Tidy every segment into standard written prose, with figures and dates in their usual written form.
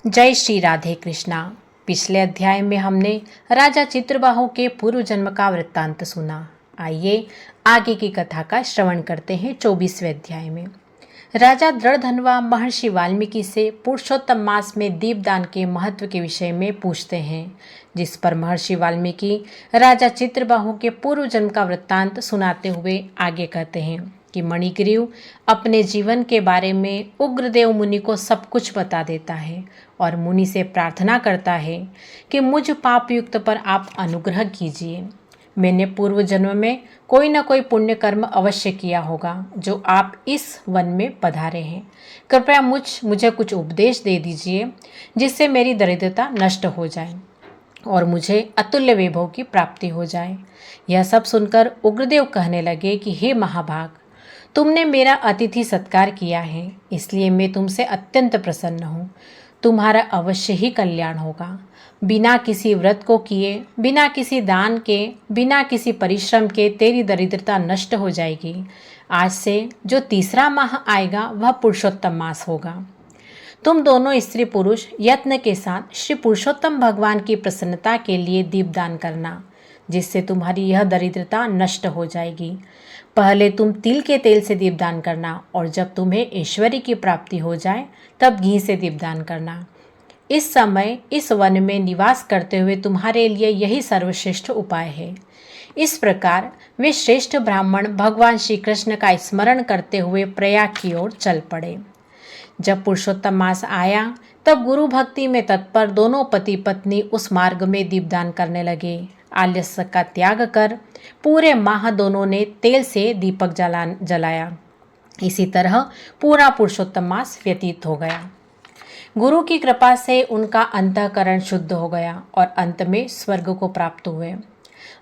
जय श्री राधे कृष्णा। पिछले अध्याय में हमने राजा चित्रबाहु के पूर्व जन्म का वृत्तांत सुना। आइए आगे की कथा का श्रवण करते हैं। 24वें अध्याय में राजा दृढ़धनवा महर्षि वाल्मीकि से पुरुषोत्तम मास में दीपदान के महत्व के विषय में पूछते हैं, जिस पर महर्षि वाल्मीकि राजा चित्रबाहु के पूर्व जन्म का वृत्तांत सुनाते हुए आगे कहते हैं कि मणिग्रीव अपने जीवन के बारे में उग्रदेव मुनि को सब कुछ बता देता है और मुनि से प्रार्थना करता है कि मुझ पापयुक्त पर आप अनुग्रह कीजिए। मैंने पूर्व जन्म में कोई न कोई पुण्य कर्म अवश्य किया होगा जो आप इस वन में पधारे हैं। कृपया मुझे कुछ उपदेश दे दीजिए जिससे मेरी दरिद्रता नष्ट हो जाए और मुझे अतुल्य वैभव की प्राप्ति हो जाए। यह सब सुनकर उग्रदेव कहने लगे कि हे महाभाग, तुमने मेरा अतिथि सत्कार किया है, इसलिए मैं तुमसे अत्यंत प्रसन्न हूँ। तुम्हारा अवश्य ही कल्याण होगा। बिना किसी व्रत को किए, बिना किसी दान के, बिना किसी परिश्रम के तेरी दरिद्रता नष्ट हो जाएगी। आज से जो तीसरा माह आएगा वह पुरुषोत्तम मास होगा। तुम दोनों स्त्री पुरुष यत्न के साथ श्री पुरुषोत्तम भगवान की प्रसन्नता के लिए दीपदान करना, जिससे तुम्हारी यह दरिद्रता नष्ट हो जाएगी। पहले तुम तिल के तेल से दीपदान करना और जब तुम्हें ऐश्वर्य की प्राप्ति हो जाए तब घी से दीपदान करना। इस समय इस वन में निवास करते हुए तुम्हारे लिए यही सर्वश्रेष्ठ उपाय है। इस प्रकार वे श्रेष्ठ ब्राह्मण भगवान श्री कृष्ण का स्मरण करते हुए प्रयाग की ओर चल पड़े। जब पुरुषोत्तम मास आया तब गुरु भक्ति में तत्पर दोनों पति पत्नी उस मार्ग में दीपदान करने लगे। आलस्य का त्याग कर पूरे माह दोनों ने तेल से दीपक जलाया। इसी तरह पूरा पुरुषोत्तम मास व्यतीत हो गया। गुरु की कृपा से उनका अंतःकरण शुद्ध हो गया और अंत में स्वर्ग को प्राप्त हुए।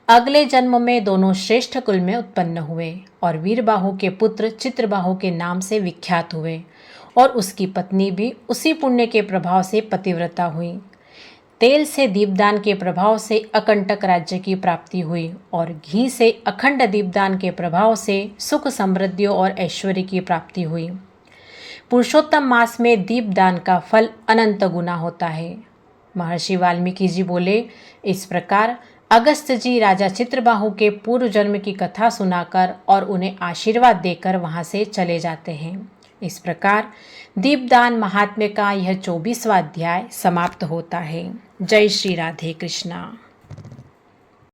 अगले जन्म में दोनों श्रेष्ठ कुल में उत्पन्न हुए और वीरबाहु के पुत्र चित्रबाहु के नाम से विख्यात हुए और उसकी पत्नी भी उसी पुण्य के प्रभाव से पतिव्रता हुई। तेल से दीपदान के प्रभाव से अकंटक राज्य की प्राप्ति हुई और घी से अखंड दीपदान के प्रभाव से सुख समृद्धि और ऐश्वर्य की प्राप्ति हुई। पुरुषोत्तम मास में दीपदान का फल अनंत गुना होता है। महर्षि वाल्मीकि जी बोले, इस प्रकार अगस्त्य जी राजा चित्रबाहु के पूर्व जन्म की कथा सुनाकर और उन्हें आशीर्वाद देकर वहां से चले जाते हैं। इस प्रकार दीपदान महात्म्य का यह 24वां अध्याय समाप्त होता है। जय श्री राधे कृष्णा।